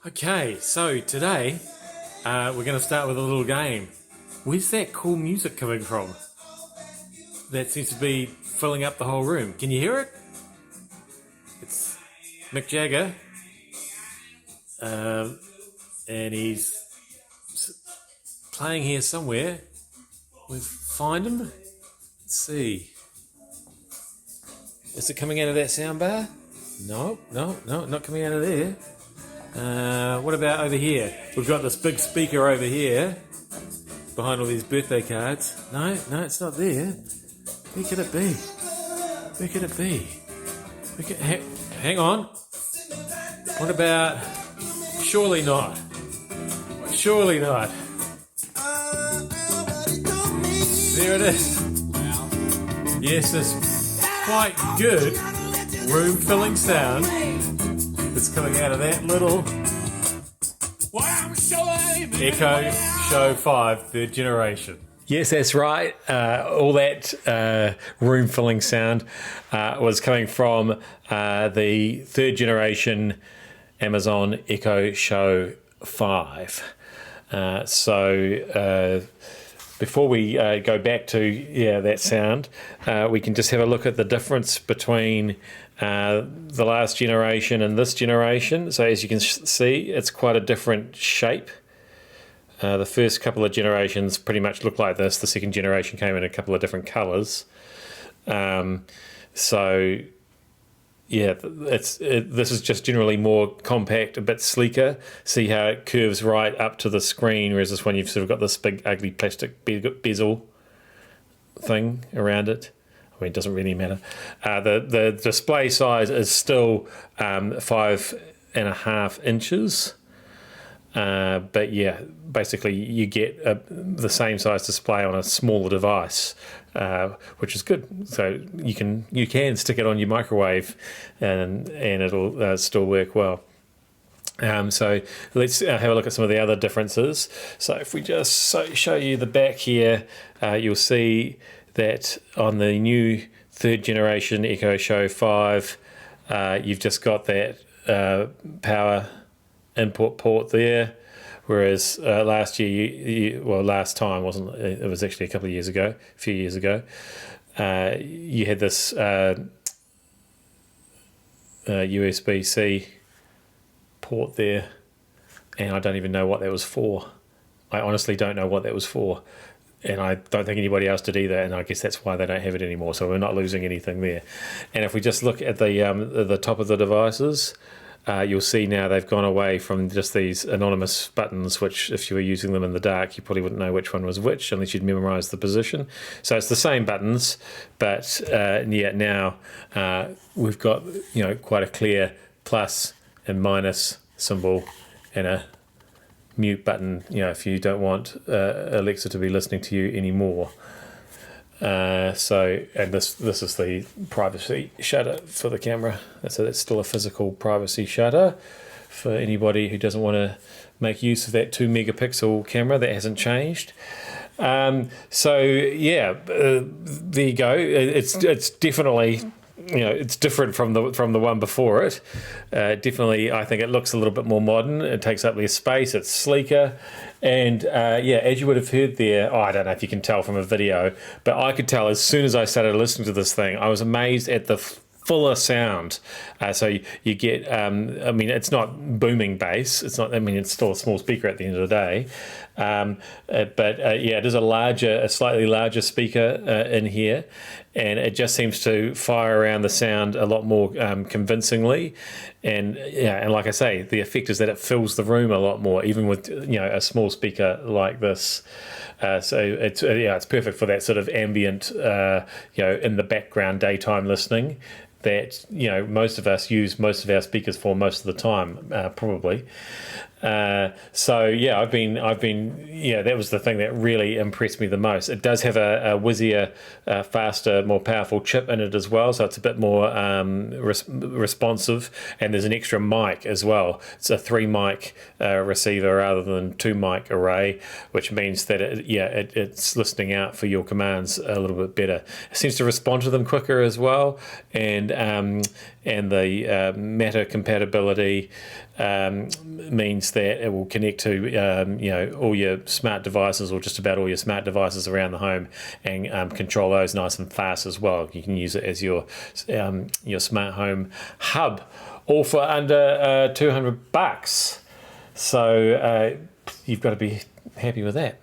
Okay, so today we're going to start with a little game. Where's that cool music coming from? That seems to be filling up the whole room. Can you hear it? It's Mick Jagger, and he's playing here somewhere. We find him. Let's see. Is it coming out of that sound bar? No, not coming out of there. What about over here? We've got this big speaker over here behind all these birthday cards. No, it's not there. Where could it be? Where could it be? Hang on. What about... Surely not. Surely not. There it is. Yes, this quite good room-filling sound that's coming out of that little Echo Show 5 third generation. Yes, that's right. All that room-filling sound was coming from the third generation Amazon Echo Show 5. Before we go back to that sound, we can just have a look at the difference between the last generation and this generation. So as you can see, it's quite a different shape. The first couple of generations pretty much look like this. The second generation came in a couple of different colours. This is just generally more compact, a bit sleeker. See how it curves right up to the screen, whereas this one you've sort of got this big ugly plastic bezel thing around it. I mean, it doesn't really matter. The display size is still 5.5 inches. But yeah, basically you get the same size display on a smaller device, which is good. So you can stick it on your microwave, and it'll still work well. So let's have a look at some of the other differences. So if we just show you the back here, you'll see that on the new third generation Echo Show 5, you've just got that power input port there, whereas last year, last time wasn't it? It was actually a few years ago. You had this USB-C port there, and I don't even know what that was for. I honestly don't know what that was for, and I don't think anybody else did either, and I guess that's why they don't have it anymore, so we're not losing anything there. And if we just look at the top of the devices, you'll see now they've gone away from just these anonymous buttons, which if you were using them in the dark, you probably wouldn't know which one was which unless you'd memorize the position. So it's the same buttons, but now we've got quite a clear plus and minus symbol and a mute button, if you don't want Alexa to be listening to you anymore. And this is the privacy shutter for the camera. So that's still a physical privacy shutter for anybody who doesn't want to make use of that 2 megapixel camera. That hasn't changed. There you go. It's definitely it's different from the one before it. Definitely, I think it looks a little bit more modern. It takes up less space. It's sleeker. And as you would have heard there, I don't know if you can tell from a video, but I could tell as soon as I started listening to this thing, I was amazed at the fuller sound. So you get, it's not booming bass. It's not. It's still a small speaker at the end of the day. It is a slightly larger speaker in here, and it just seems to fire around the sound a lot more convincingly. And like I say, the effect is that it fills the room a lot more, even with a small speaker like this. So it's perfect for that sort of ambient, in the background daytime listening that most of us use most of our speakers for most of the time, probably. That was the thing that really impressed me the most. It does have a whizzier, faster, more powerful chip in it as well, so it's a bit more responsive, and there's an extra mic as well. It's a 3 mic receiver rather than 2 mic array, which means that it's listening out for your commands a little bit better. It seems to respond to them quicker as well, and the Matter compatibility means that it will connect to all your smart devices, or just about all your smart devices around the home, and control those nice and fast as well. You can use it as your smart home hub, all for under $200. So you've got to be happy with that.